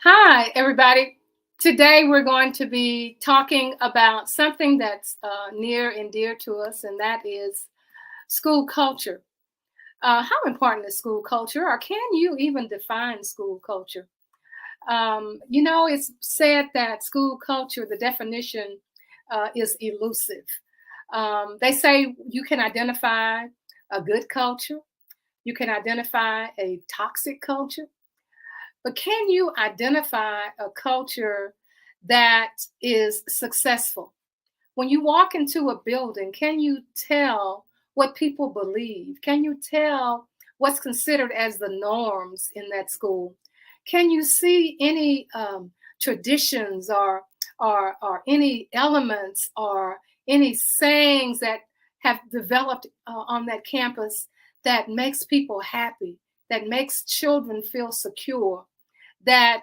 Hi, everybody. Today we're going to be talking about something that's near and dear to us, and that is school culture. How important is school culture, or can you even define school culture? It's said that school culture, the definition is elusive. They say you can identify a good culture, you can identify a toxic culture, but can you identify a culture that is successful? When you walk into a building, can you tell what people believe? Can you tell what's considered as the norms in that school? Can you see any traditions or any elements or any sayings that have developed on that campus that makes people happy, that makes children feel secure, that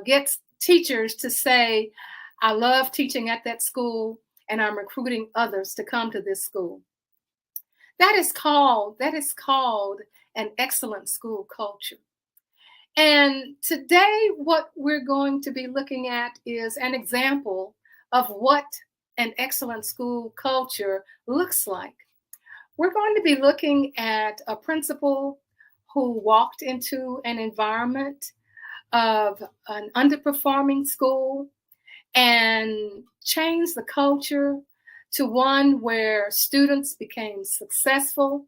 gets teachers to say, I love teaching at that school and I'm recruiting others to come to this school. That is called an excellent school culture. And today what we're going to be looking at is an example of what an excellent school culture looks like. We're going to be looking at a principal who walked into an environment of an underperforming school and changed the culture to one where students became successful.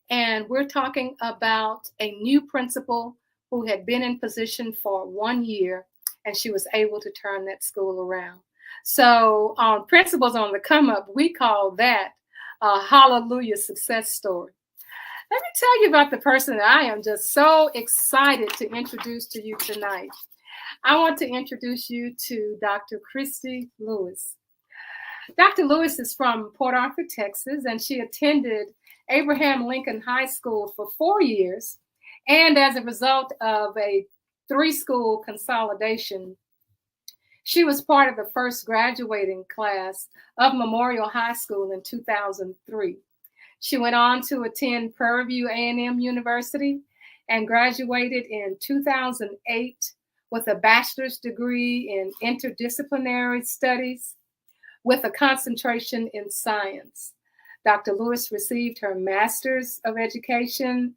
And we're talking about a new principal who had been in position for 1 year, and she was able to turn that school around. So on Principals on the Come Up, we call that a hallelujah success story. Let me tell you about the person that I am just so excited to introduce to you tonight. I want to introduce you to Dr. Kristi Lewis. Dr. Lewis is from Port Arthur, Texas, and she attended Abraham Lincoln High School for 4 years. And as a result of a 3-school consolidation, she was part of the first graduating class of Memorial High School in 2003. She went on to attend Prairie View A&M University and graduated in 2008 with a bachelor's degree in interdisciplinary studies with a concentration in science. Dr. Lewis received her Master's of Education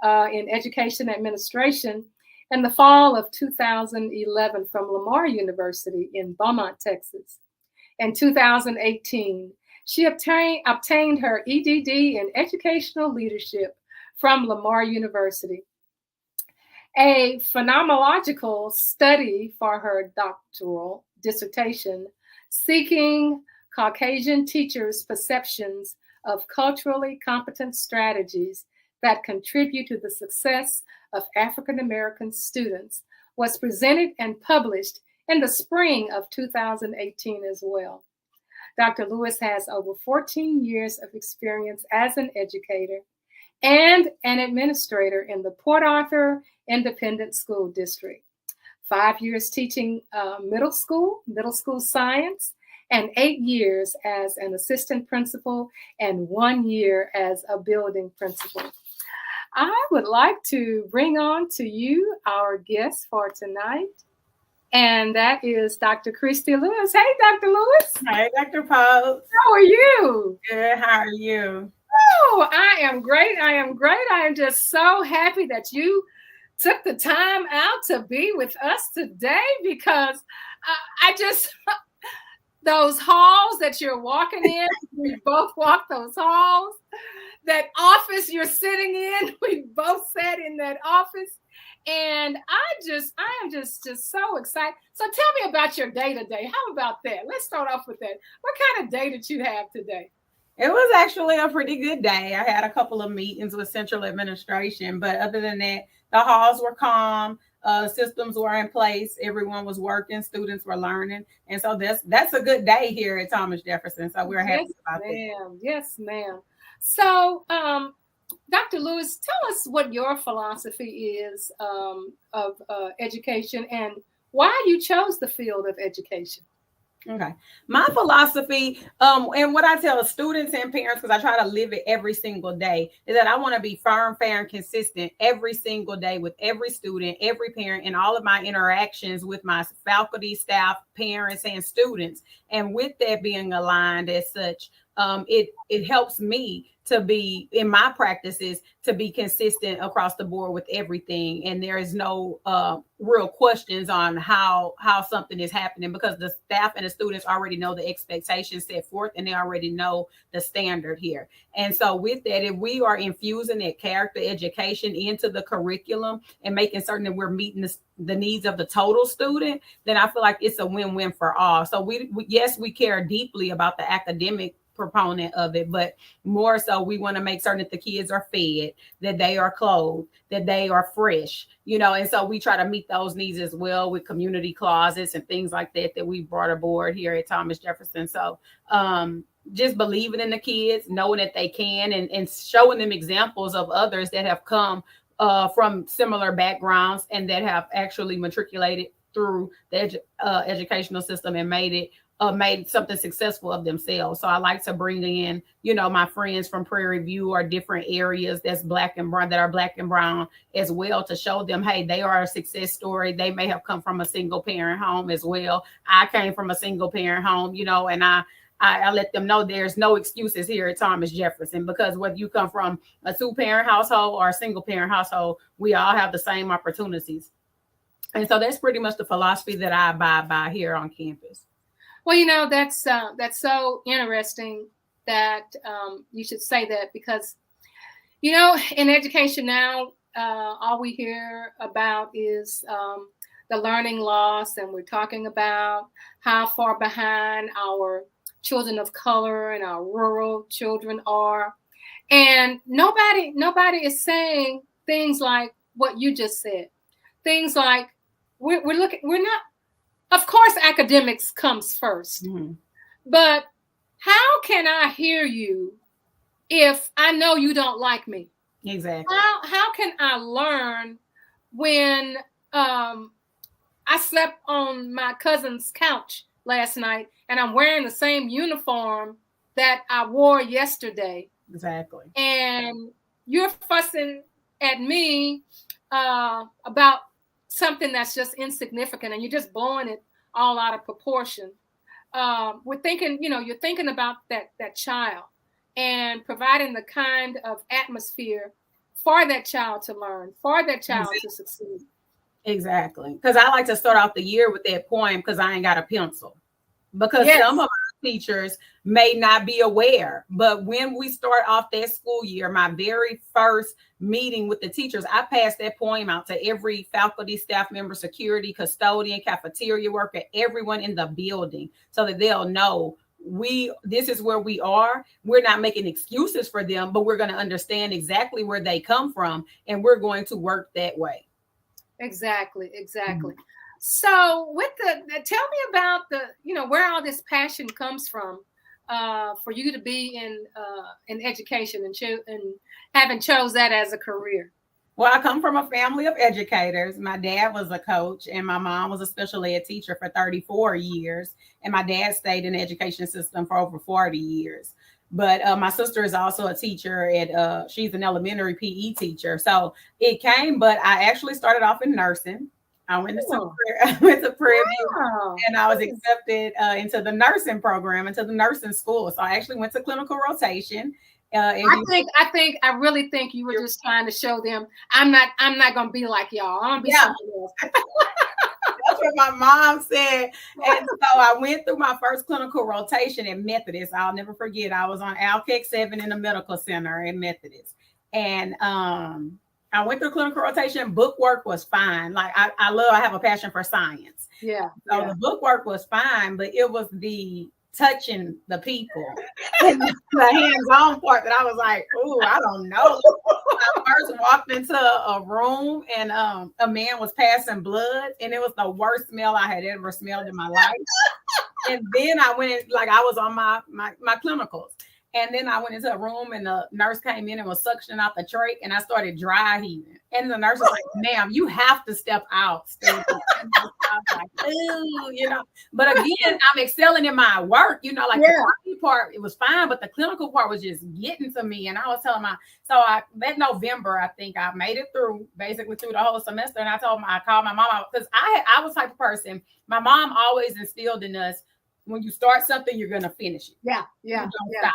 in Education Administration in the fall of 2011 from Lamar University in Beaumont, Texas. In 2018, she obtained her EDD in Educational Leadership from Lamar University. A phenomenological study for her doctoral dissertation, seeking Caucasian teachers' perceptions of culturally competent strategies that contribute to the success of African American students, was presented and published in the spring of 2018 as well. Dr. Lewis has over 14 years of experience as an educator and an administrator in the Port Arthur Independent School District. 5 years teaching middle school science, and 8 years as an assistant principal, and 1 year as a building principal. I would like to bring on to you our guest for tonight, and that is Dr. Kristi Lewis. Hey, Dr. Lewis. Hi, Dr. Paul. How are you? Good. How are you? Oh, I am great. I am just so happy that you took the time out to be with us today, because I just, those halls that you're walking in, we both walk those halls. That office you're sitting in, we both sat in that office. And I am just so excited. So tell me about your day today. How about that? Let's start off with that. What kind of day did you have today? It was actually a pretty good day. I had a couple of meetings with central administration, but other than that, the halls were calm. Systems were in place. Everyone was working. Students were learning. And so that's a good day here at Thomas Jefferson. So we're happy about that. Yes, ma'am. So, Dr. Lewis, tell us what your philosophy is of education and why you chose the field of education. Okay. My philosophy, and what I tell students and parents, because I try to live it every single day, is that I want to be firm, fair, and consistent every single day with every student, every parent, and all of my interactions with my faculty, staff, parents, and students. And with that being aligned as such, it helps me to be in my practices to be consistent across the board with everything, and there is no real questions on how something is happening, because the staff and the students already know the expectations set forth, and they already know the standard here. And so with that, if we are infusing that character education into the curriculum and making certain that we're meeting the needs of the total student, then I feel like it's a win-win for all. So we yes, we care deeply about the academic proponent of it, but more so we want to make certain that the kids are fed, that they are clothed, that they are fresh, and so we try to meet those needs as well with community closets and things like that we brought aboard here at Thomas Jefferson. So just believing in the kids, knowing that they can, and showing them examples of others that have come from similar backgrounds and that have actually matriculated through the educational system and made something successful of themselves. So I like to bring in, my friends from Prairie View or different areas that are black and brown as well, to show them, hey, they are a success story. They may have come from a single parent home as well. I came from a single parent home, and I let them know there's no excuses here at Thomas Jefferson, because whether you come from a 2-parent household or a single parent household, we all have the same opportunities. And so that's pretty much the philosophy that I abide by here on campus. Well, that's so interesting that you should say that, because, in education now, all we hear about is the learning loss, and we're talking about how far behind our children of color and our rural children are, and nobody is saying things like what you just said. Things like we're not. Of course, academics comes first, but how can I hear you if I know you don't like me? Exactly. How can I learn when I slept on my cousin's couch last night and I'm wearing the same uniform that I wore yesterday? Exactly. And you're fussing at me about something that's just insignificant, and you're just blowing it all out of proportion. We're thinking, you're thinking about that child and providing the kind of atmosphere for that child to learn, for that child to succeed. Exactly. Because I like to start off the year with that poem, because I ain't got a pencil. Because some of our teachers may not be aware, but when we start off that school year, my very first meeting with the teachers, I passed that poem out to every faculty, staff member, security, custodian, cafeteria worker, everyone in the building, so that they'll know this is where we are. We're not making excuses for them, but we're going to understand exactly where they come from, and we're going to work that way. Exactly. So tell me about where all this passion comes from for you to be in education and having chose that as a career. Well, I come from a family of educators. My dad was a coach, and my mom was a special ed teacher for 34 years. And my dad stayed in the education system for over 40 years. But my sister is also a teacher she's an elementary PE teacher. So it came, but I actually started off in nursing. I went to Prairie View, and I was accepted into the nursing program, into the nursing school. So I actually went to clinical rotation. I really think you were just trying to show them I'm not gonna be like y'all. I'm gonna be something else. That's what my mom said. And so I went through my first clinical rotation at Methodist. I'll never forget. I was on Alkec 7 in the medical center at Methodist. And I went through clinical rotation. Book work was fine. Like I have a passion for science. Yeah. So the book work was fine, but it was the touching the people and the hands-on part that I was like, oh, I don't know. I first walked into a room, and a man was passing blood, and it was the worst smell I had ever smelled in my life. And then I went I was on my clinicals. And then I went into a room, and the nurse came in and was suctioning out the trach, and I started dry heaving. And the nurse was like, ma'am, you have to step out. I was like, ooh, But again, I'm excelling in my work, like the copy part, it was fine, but the clinical part was just getting to me. And I was telling that November, I think I made it basically through the whole semester. And I called my mom out because I was the type of person, my mom always instilled in us, when you start something, you're going to finish it. Yeah. You don't stop.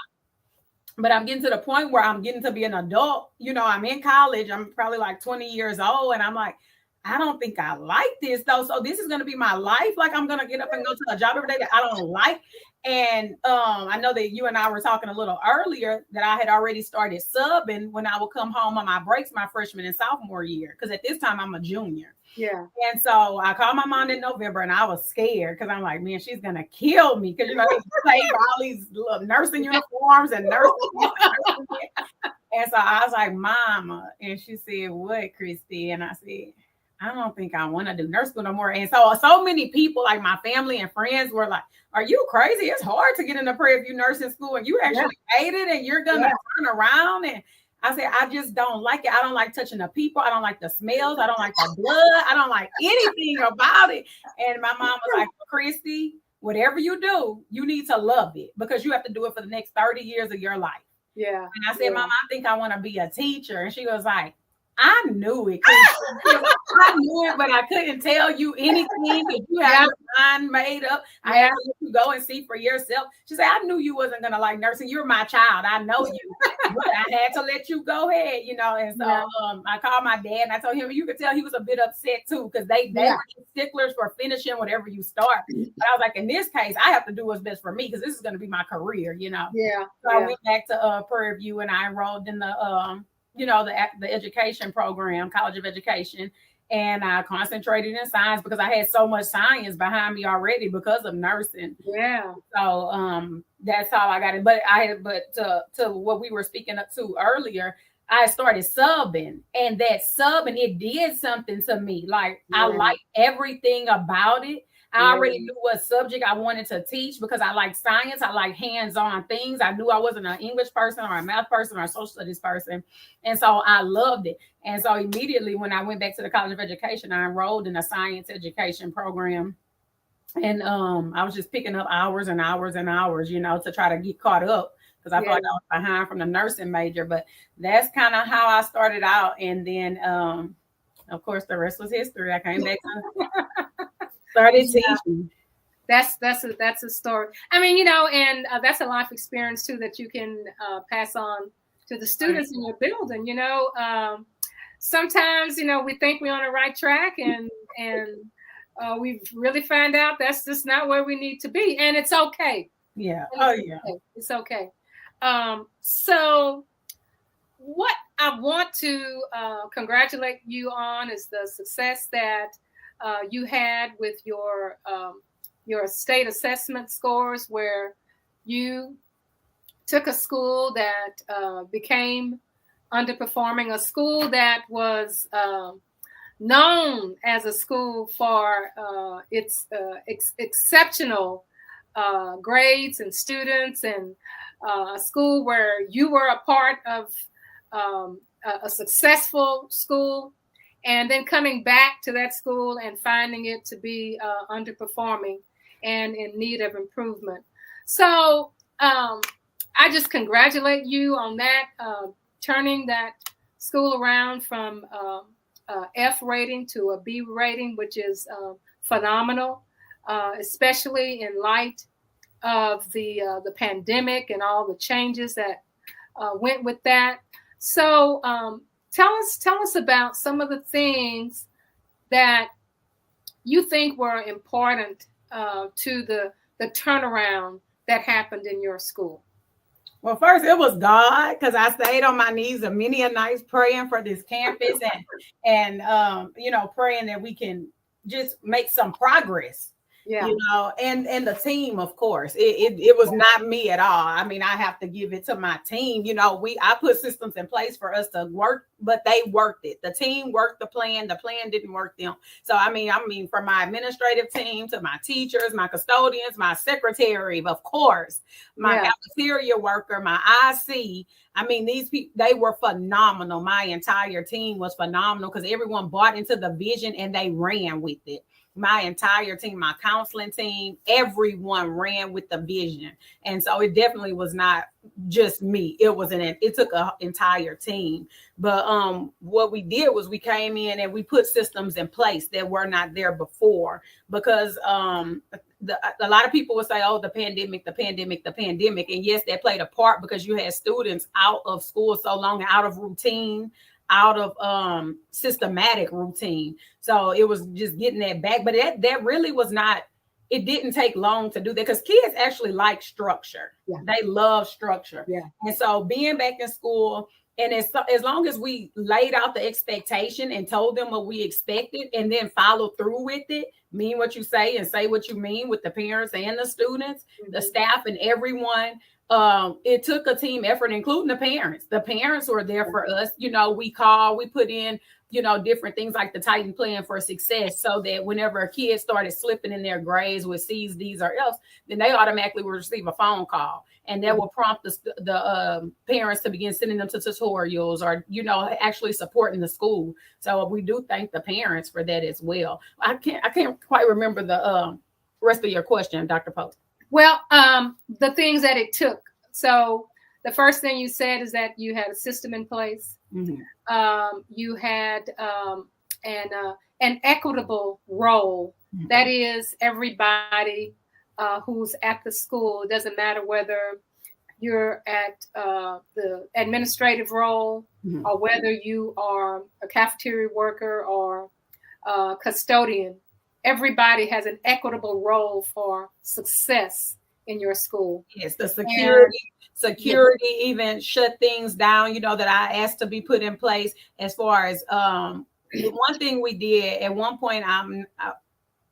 But I'm getting to the point where I'm getting to be an adult. I'm in college. I'm probably like 20 years old. And I'm like, I don't think I like this though. So this is going to be my life. Like I'm going to get up and go to a job every day that I don't like. And I know that you and I were talking a little earlier that I had already started subbing when I would come home on my breaks my freshman and sophomore year. Because at this time I'm a junior. Yeah. And so I called my mom in November and I was scared because I'm like, man, she's going to kill me. Because, they take all these little nursing uniforms and nursing. And so I was like, Mama. And she said, what, Kristi? And I said, I don't think I want to do nurse school no more. And so many people, like my family and friends, were like, are you crazy? It's hard to get into Prairie View nursing school and you actually made it and you're going to turn around. And I said, I just don't like it. I don't like touching the people. I don't like the smells. I don't like the blood. I don't like anything about it. And my mom was like, Kristi, whatever you do, you need to love it because you have to do it for the next 30 years of your life. Yeah. And I said, Mom, I think I want to be a teacher. And she was like, I knew it. I knew it, but I couldn't tell you anything because you have your mind made up. I had to let you go and see for yourself. She said, I knew you wasn't going to like nursing. You're my child. I know you. But I had to let you go ahead, And so I called my dad and I told him, you could tell he was a bit upset too because they were sticklers for finishing whatever you start. But I was like, in this case, I have to do what's best for me because this is going to be my career, Yeah. So I went back to Prairie View and I enrolled in the the education program, College of Education. And I concentrated in science because I had so much science behind me already because of nursing. Yeah. So that's how I got it. But to what we were speaking up to earlier, I started subbing, and that subbing, it did something to me. Like I liked everything about it. I already knew what subject I wanted to teach because I like science. I like hands-on things. I knew I wasn't an English person or a math person or a social studies person. And so I loved it. And so immediately when I went back to the College of Education, I enrolled in a science education program. And I was just picking up hours and hours and hours, to try to get caught up because I felt like I was behind from the nursing major. But that's kind of how I started out. And then, of course, the rest was history. I came back to started teaching. That's a story. I mean, and that's a life experience too that you can pass on to the students in your building. Sometimes we think we're on the right track, and we really find out that's just not where we need to be, and it's okay. Yeah. It's okay. So what I want to congratulate you on is the success that you had with your state assessment scores, where you took a school that became underperforming, a school that was known as a school for its exceptional grades and students, and a school where you were a part of a successful school. And then coming back to that school and finding it to be underperforming and in need of improvement. So I just congratulate you on that, turning that school around from F rating to a B rating, which is phenomenal, especially in light of the pandemic and all the changes that went with that. So tell us about some of the things that you think were important to the turnaround that happened in your school. Well, first it was God, because I stayed on my knees a many a nights praying for this campus and praying that we can just make some progress. Yeah. And the team, of course, it was not me at all. I mean, I have to give it to my team. I put systems in place for us to work but they worked it. The team worked the plan didn't work them. So I mean from my administrative team to my teachers, my custodians, my secretary, of course, my cafeteria worker, my IC. I mean, these people, they were phenomenal. My entire team was phenomenal because everyone bought into the vision and they ran with it. My entire team, my counseling team, everyone ran with the vision. And so it definitely was not just me. It took an entire team. But what we did was we came in and we put systems in place that were not there before, because a lot of people would say, oh, the pandemic. And yes, that played a part because you had students out of school so long and out of routine, out of systematic routine. So it was just getting that back. But that really was not, it didn't take long to do that because kids actually like structure. Yeah. They love structure. Yeah. And so being back in school, and as long as we laid out the expectation and told them what we expected and then followed through with it, mean what you say and say what you mean with the parents and the students, the staff and everyone, it took a team effort, including the parents. The parents were there for us. You know, we put in, you know, different things like the Titan plan for success, so that whenever a kid started slipping in their grades with C's, D's, or F's, then they automatically would receive a phone call, and that will prompt the parents to begin sending them to tutorials or, you know, actually supporting the school. So we do thank the parents for that as well. I can't quite remember the rest of your question, Dr. Pope. Well, the things that it took. So the first thing you said is that you had a system in place. Mm-hmm. You had an equitable role. Mm-hmm. That is, everybody who's at the school. It doesn't matter whether you're at the administrative role, mm-hmm. or whether you are a cafeteria worker or custodian. Everybody has an equitable role for success in your school. Yes, the security even shut things down, you know, that I asked to be put in place. As far as one thing we did at one point,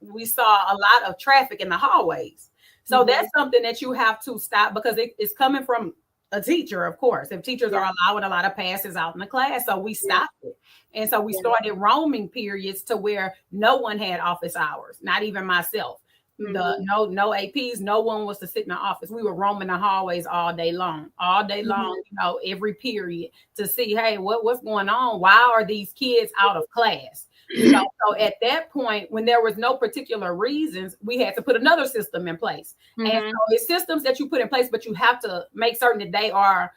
we saw a lot of traffic in the hallways. So mm-hmm. that's something that you have to stop, because it's coming from a teacher, of course. If teachers are allowing a lot of passes out in the class, so we stopped it. And so we started roaming periods to where no one had office hours, not even myself. Mm-hmm. No APs, no one was to sit in the office. We were roaming the hallways all day long, mm-hmm. You know, every period to see, hey, what's going on? Why are these kids out of class? You know, so at that point, when there was no particular reasons, we had to put another system in place. Mm-hmm. And so it's systems that you put in place, but you have to make certain that they are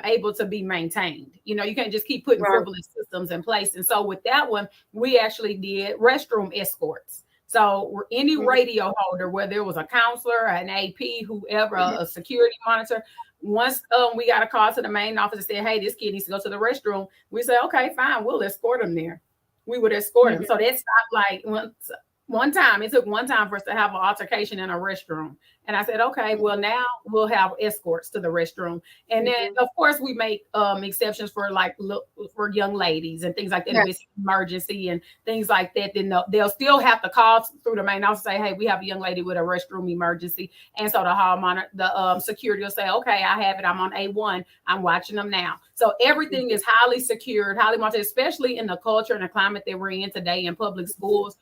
able to be maintained. You know, you can't just keep putting frivolous systems in place. And so with that one, we actually did restroom escorts. So any radio holder, whether it was a counselor, an AP, whoever, a security monitor, once we got a call to the main office and said, hey, this kid needs to go to the restroom, we said, okay, fine, we'll escort him there. We would escort him. So that stopped like one time. It took one time for us to have an altercation in a restroom. And I said, okay, well, now we'll have escorts to the restroom. And then, of course, we make exceptions for for young ladies and things like that. If it's emergency and things like that, then they'll still have to call through the main office and say, hey, we have a young lady with a restroom emergency. And so the hall monitor, the security will say, okay, I have it. I'm on A1. I'm watching them now. So everything is highly secured, highly monitored, especially in the culture and the climate that we're in today in public schools.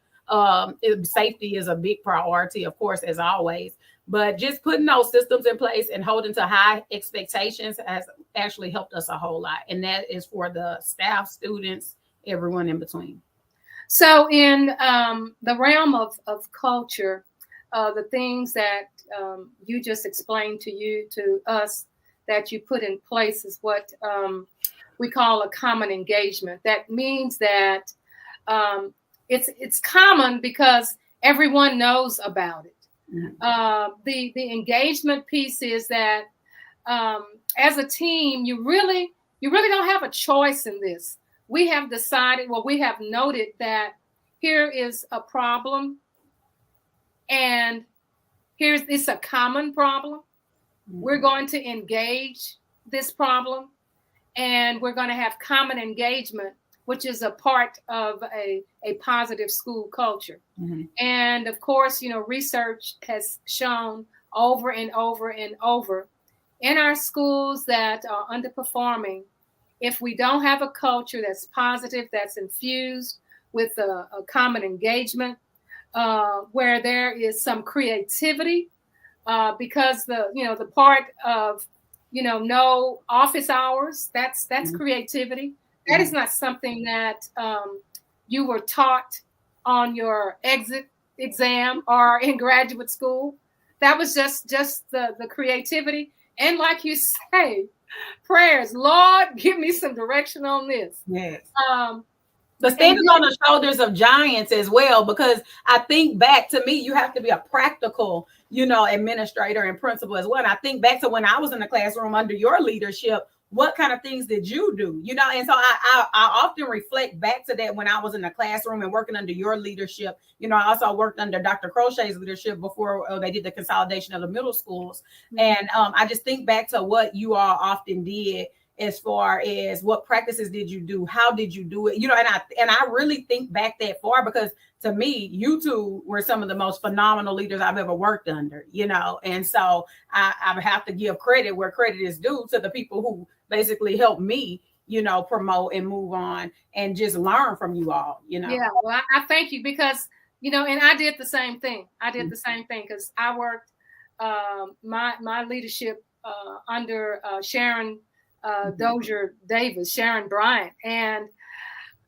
Safety is a big priority, of course, as always. But just putting those systems in place and holding to high expectations has actually helped us a whole lot. And that is for the staff, students, everyone in between. So in the realm of culture, the things that you just explained to us that you put in place is what we call a common engagement. That means that it's common because everyone knows about it. The engagement piece is that as a team, you really don't have a choice in this. We have decided, we have noted that here is a problem, and it's a common problem. We're going to engage this problem, and we're going to have common engagement, which is a part of a positive school culture. Mm-hmm. And of course, research has shown over and over and over in our schools that are underperforming, if we don't have a culture that's positive, that's infused with a common engagement, where there is some creativity, because the part of no office hours, that's creativity. That is not something that you were taught on your exit exam or in graduate school. That was just the creativity. And like you say, prayers, Lord, give me some direction on this. Yes. But standing on the shoulders of giants as well, because I think back, to me, you have to be a practical, administrator and principal as well. And I think back to when I was in the classroom under your leadership, what kind of things did you do? And so I often reflect back to that when I was in the classroom and working under your leadership. I also worked under Dr. Crochet's leadership before they did the consolidation of the middle schools. And I just think back to what you all often did as far as what practices did you do? How did you do it? And I really think back that far, because to me, you two were some of the most phenomenal leaders I've ever worked under, and so I have to give credit where credit is due to the people who basically helped me, promote and move on and just learn from you all, Yeah, well, I thank you, because, and I did the same thing. Because I worked my leadership under Sharon Dozier Davis, Sharon Bryant. And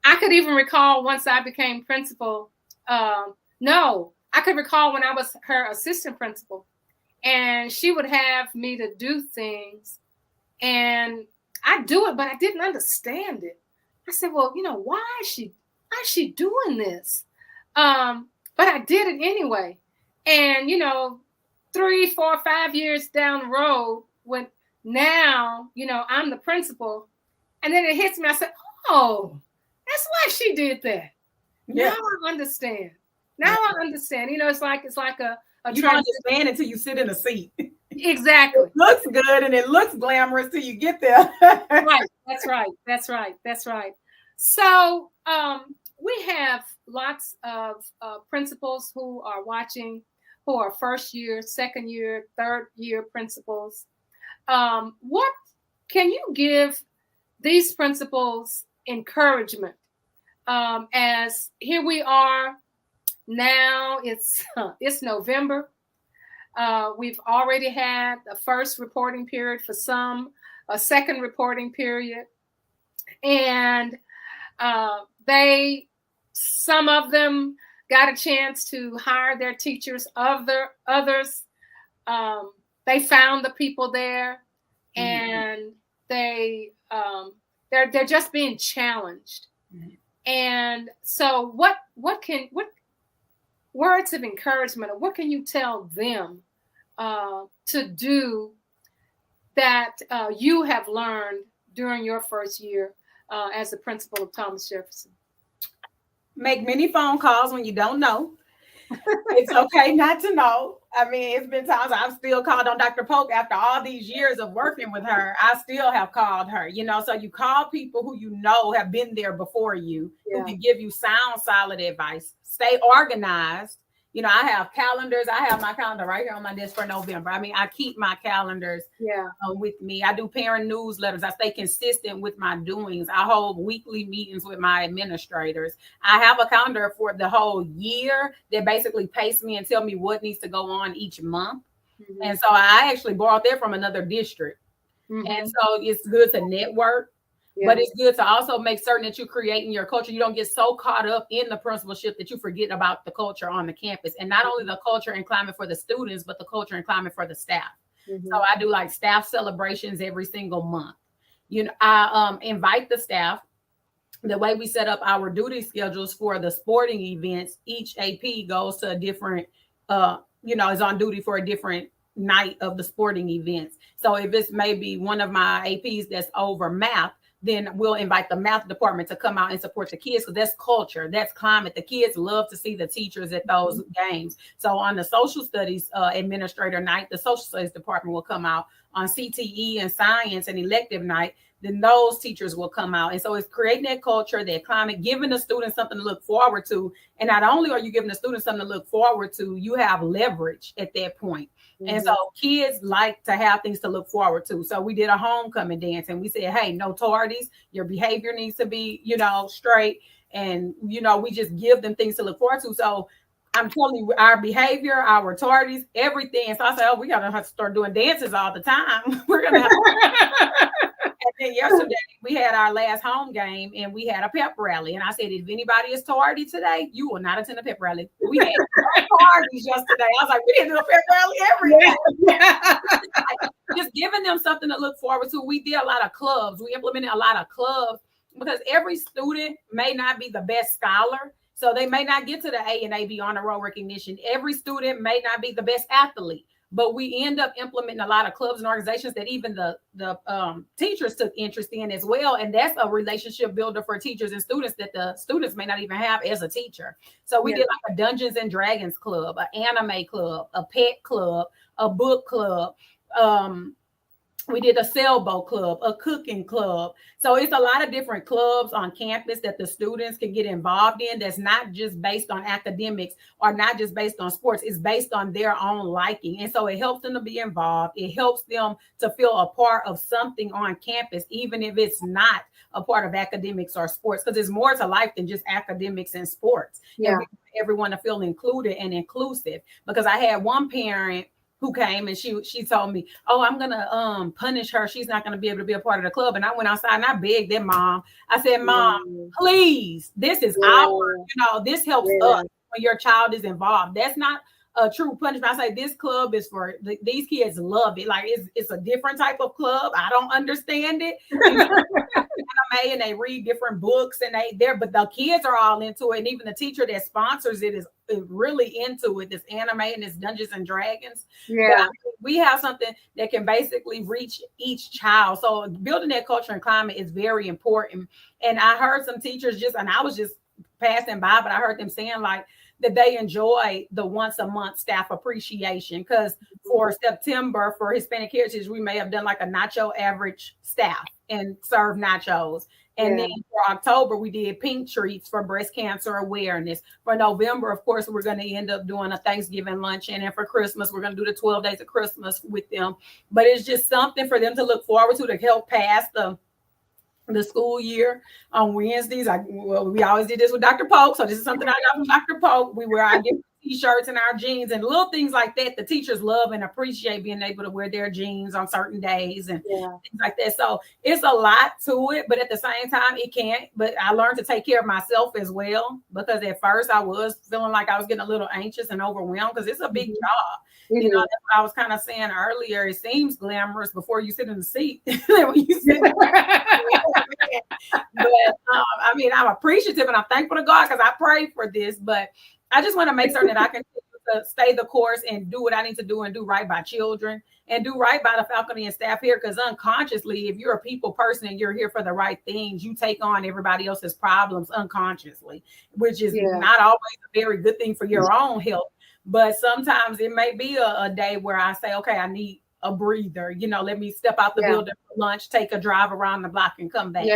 I could even recall once I became principal, I could recall when I was her assistant principal, and she would have me to do things, and I do it, but I didn't understand it. I said, well, why is she doing this? But I did it anyway. And, 3, 4, 5 years down the road, when now, I'm the principal, and then it hits me. I said, oh, that's why she did that. Yeah. Now I understand. It's like a you don't understand until you sit in a seat. Exactly. It looks good and it looks glamorous till you get there. Right. That's right. So we have lots of principals who are watching, who are first year, second year, third year principals. What can you give these principals encouragement? As here we are now, it's November. We've already had the first reporting period for some, a second reporting period, and some of them got a chance to hire their teachers. Others, they found the people there, and they're just being challenged. And so what words of encouragement, or what can you tell them to do that you have learned during your first year as the principal of Thomas Jefferson? Make many phone calls when you don't know. It's okay not to know. I mean, it's been times I've still called on Dr. Polk after all these years of working with her. I still have called her, so you call people who have been there before you, who can give you sound, solid advice. Stay organized. I have calendars. I have my calendar right here on my desk for November. I mean, I keep my calendars with me. I do parent newsletters. I stay consistent with my doings. I hold weekly meetings with my administrators. I have a calendar for the whole year that basically pace me and tell me what needs to go on each month. And so I actually borrowed that from another district. And so it's good to network. But it's good to also make certain that you're creating your culture. You don't get so caught up in the principalship that you forget about the culture on the campus, and not only the culture and climate for the students, but the culture and climate for the staff. So I do like staff celebrations every single month. I invite the staff. The way we set up our duty schedules for the sporting events, each AP goes to a different, is on duty for a different night of the sporting events. So if it's maybe one of my APs that's over math, then we'll invite the math department to come out and support the kids, because that's culture, that's climate. The kids love to see the teachers at those games. So on the social studies administrator night, the social studies department will come out on CTE and science and elective night, then those teachers will come out. And so it's creating that culture, that climate, giving the students something to look forward to. And not only are you giving the students something to look forward to, you have leverage at that point. Mm-hmm. And so kids like to have things to look forward to. So we did a homecoming dance and we said, hey, no tardies. Your behavior needs to be, straight. And, we just give them things to look forward to. So I'm telling you, our behavior, our tardies, everything. So I said, we got to have to start doing dances all the time. We're going to have to. And then yesterday we had our last home game and we had a pep rally. And I said, if anybody is tardy today, you will not attend a pep rally. We had parties yesterday. I was like, we didn't do a pep rally every day. Just giving them something to look forward to. We did a lot of clubs. We implemented a lot of clubs because every student may not be the best scholar. So they may not get to the A and AB honor roll recognition. Every student may not be the best athlete. But we end up implementing a lot of clubs and organizations that even the teachers took interest in as well. And that's a relationship builder for teachers and students that the students may not even have as a teacher. So we did like a Dungeons and Dragons club, an anime club, a pet club, a book club. We did a sailboat club, a cooking club. So it's a lot of different clubs on campus that the students can get involved in that's not just based on academics or not just based on sports. It's based on their own liking. And so it helps them to be involved. It helps them to feel a part of something on campus, even if it's not a part of academics or sports, because there's more to life than just academics and sports. Yeah. And we want everyone to feel included and inclusive. Because I had one parent who came and she told me, oh, I'm gonna punish her. She's not gonna be able to be a part of the club. And I went outside and I begged that mom. I said, Mom, please, this is this helps us when your child is involved. That's not a true punishment. I say this club is for these kids love it. Like it's a different type of club. I don't understand it. And they read different books and but the kids are all into it. And even the teacher that sponsors it is really into it. This anime and this Dungeons and Dragons. Yeah. We have something that can basically reach each child. So building that culture and climate is very important. And I heard some teachers and I was just passing by, but I heard them saying like that they enjoy the once a month staff appreciation, because for September for Hispanic Heritage, we may have done like a nacho average staff and serve nachos. And then for October, we did pink treats for breast cancer awareness. For November, of course, we're going to end up doing a Thanksgiving luncheon. And for Christmas, we're going to do the 12 days of Christmas with them. But it's just something for them to look forward to help pass the school year on Wednesdays. We always did this with Dr. Polk. So this is something I got from Dr. Polk. We wear our different t-shirts and our jeans and little things like that. The teachers love and appreciate being able to wear their jeans on certain days and things like that. So it's a lot to it, but at the same time, it can't. But I learned to take care of myself as well, because at first I was feeling like I was getting a little anxious and overwhelmed because it's a big job. That's what I was kind of saying earlier. It seems glamorous before you sit in the seat. When you sit but I'm appreciative and I'm thankful to God because I prayed for this, but I just want to make certain that I can stay the course and do what I need to do and do right by children and do right by the faculty and staff here. Because unconsciously, if you're a people person and you're here for the right things, you take on everybody else's problems unconsciously, which is not always a very good thing for your own health. But sometimes it may be a day where I say, okay, I need a breather. Let me step out the building for lunch, take a drive around the block and come back.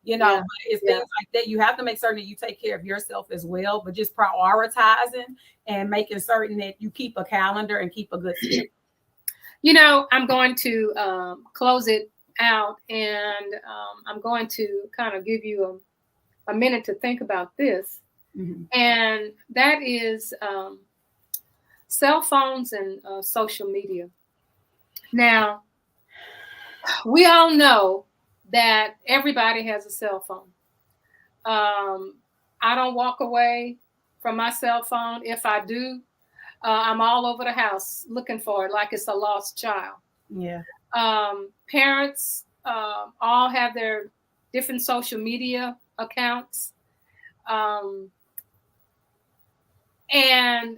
But it's things like that. You have to make certain that you take care of yourself as well, but just prioritizing and making certain that you keep a calendar and keep a good schedule. I'm going to close it out, and I'm going to kind of give you a minute to think about this. Mm-hmm. And that is cell phones and social media. Now, we all know that everybody has a cell phone. I don't walk away from my cell phone. If I do, I'm all over the house looking for it like it's a lost child. Yeah. Parents all have their different social media accounts. And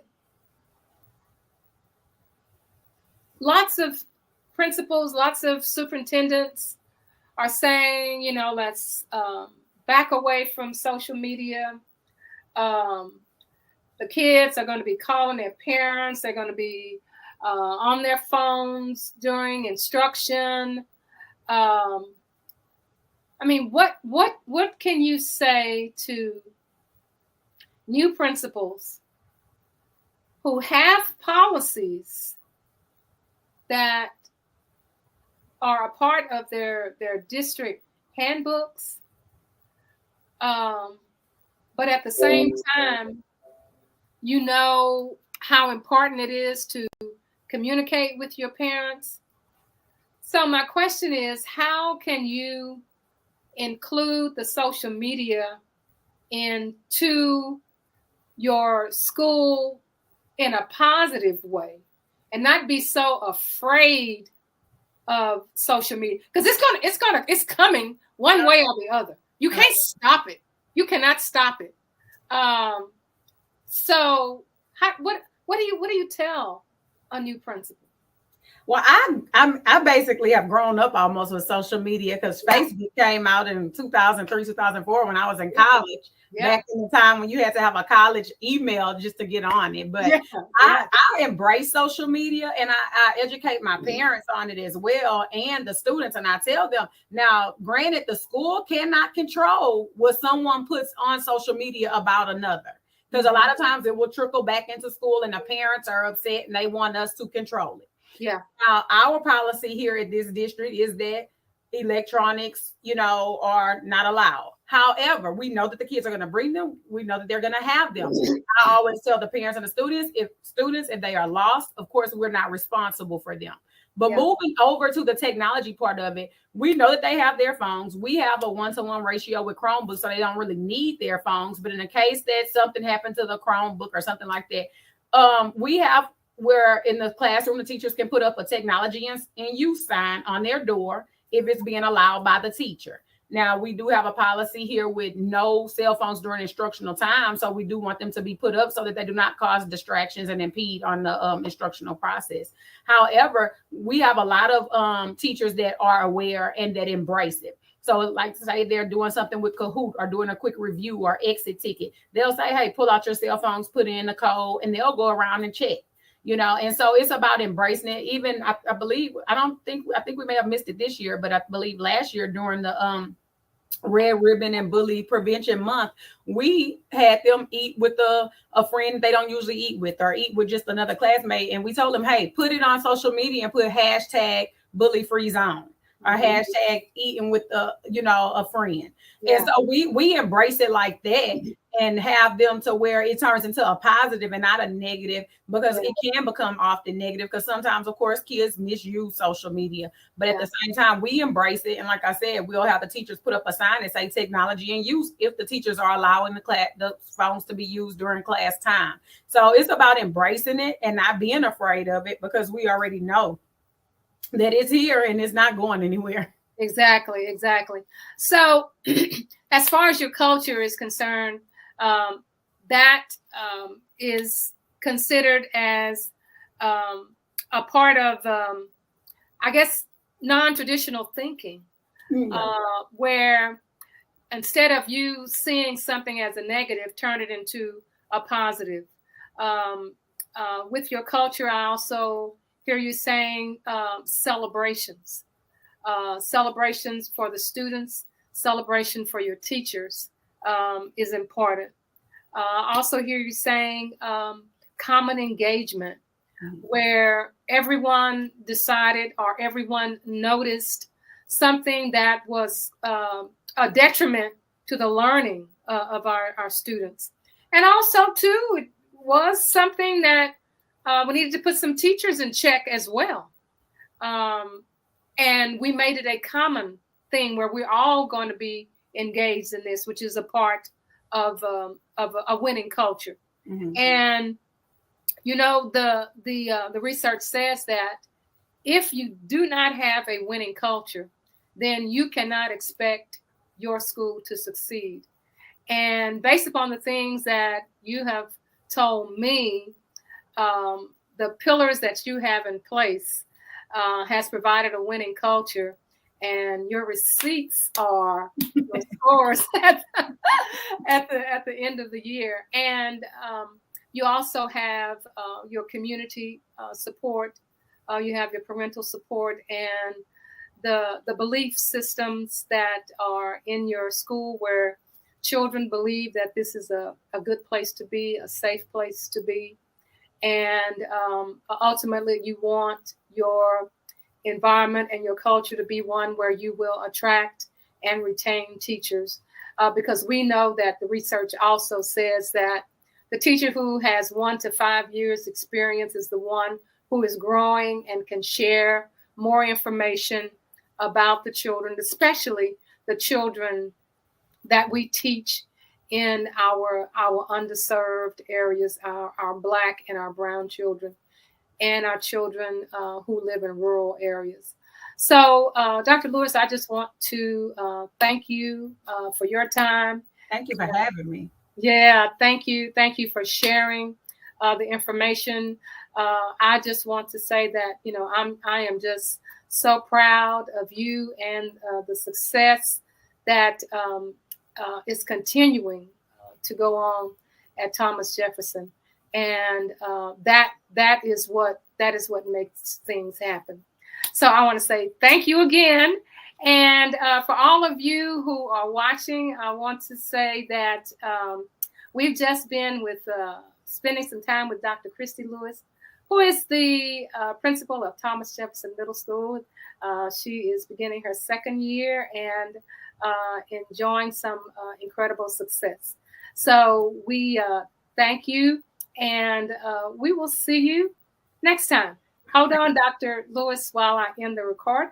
lots of principals, lots of superintendents are saying, let's back away from social media. The kids are going to be calling their parents. They're going to be on their phones during instruction. I mean, what can you say to new principals who have policies that are a part of their district handbooks, but at the same time, you know how important it is to communicate with your parents? So my question is, how can you include the social media into your school in a positive way and not be so afraid of social media? Because it's coming one way or the other. You can't stop it. You cannot stop it. So what do you tell a new principal? Well, I basically have grown up almost with social media because Facebook came out in 2003, 2004 when I was in college. Back in the time when you had to have a college email just to get on it. But I embrace social media, and I educate my parents on it as well, and the students. And I tell them, now, granted, the school cannot control what someone puts on social media about another. Because a lot of times it will trickle back into school and the parents are upset and they want us to control it. Yeah. Now, our policy here at this district is that electronics, are not allowed. However, we know that the kids are going to bring them. We know that they're going to have them. I always tell the parents and the students, if they are lost, of course, we're not responsible for them. But moving over to the technology part of it, we know that they have their phones. We have a 1-to-1 ratio with Chromebooks, so they don't really need their phones. But in the case that something happened to the Chromebook or something like that, we have where in the classroom, the teachers can put up a technology in use sign on their door if it's being allowed by the teacher. Now, we do have a policy here with no cell phones during instructional time. So we do want them to be put up so that they do not cause distractions and impede on the instructional process. However, we have a lot of teachers that are aware and that embrace it. So like to say they're doing something with Kahoot or doing a quick review or exit ticket. They'll say, hey, pull out your cell phones, put in the code, and they'll go around and check. And so it's about embracing it. Even I think we may have missed it this year, but I believe last year during the Red Ribbon and Bully Prevention Month, we had them eat with a friend they don't usually eat with or eat with just another classmate. And we told them, hey, put it on social media and put hashtag bully free zone or hashtag eating with a friend. Yeah. And so we embrace it like that and have them to where it turns into a positive and not a negative, because it can become often negative because sometimes, of course, kids misuse social media. But at the same time, we embrace it. And like I said, we'll have the teachers put up a sign and say technology in use if the teachers are allowing the phones to be used during class time. So it's about embracing it and not being afraid of it, because we already know that it's here and it's not going anywhere. Exactly. So as far as your culture is concerned, that is considered as a part of, I guess, non-traditional thinking, where instead of you seeing something as a negative, turn it into a positive. With your culture, I also hear you saying celebrations for the students, celebration for your teachers is important. I also hear you saying common engagement, where everyone decided or everyone noticed something that was a detriment to the learning of our students. And also, too, it was something that we needed to put some teachers in check as well. And we made it a common thing where we're all going to be engaged in this, which is a part of a winning culture. And the research says that if you do not have a winning culture, then you cannot expect your school to succeed. And based upon the things that you have told me, the pillars that you have in place has provided a winning culture, and your receipts are your scores at the end of the year. And You also have your community support. You have your parental support and the belief systems that are in your school where children believe that this is a good place to be, a safe place to be. And ultimately, you want your environment and your culture to be one where you will attract and retain teachers. Because we know that the research also says that the teacher who has 1 to 5 years experience is the one who is growing and can share more information about the children, especially the children that we teach in our underserved areas, our Black and our brown children, and our children who live in rural areas. So, Dr. Lewis, I just want to thank you for your time. Thank you for having me. Yeah, thank you. Thank you for sharing the information. I just want to say that, I am just so proud of you and the success that is continuing to go on at Thomas Jefferson, and that is what makes things happen. So I want to say thank you again, and for all of you who are watching, I want to say that we've just been with spending some time with Dr. Kristi Lewis, who is the principal of Thomas Jefferson Middle School. She is beginning her second year and enjoying some incredible success. So we thank you, and we will see you next time. Hold on, Dr. Lewis, while I end the record.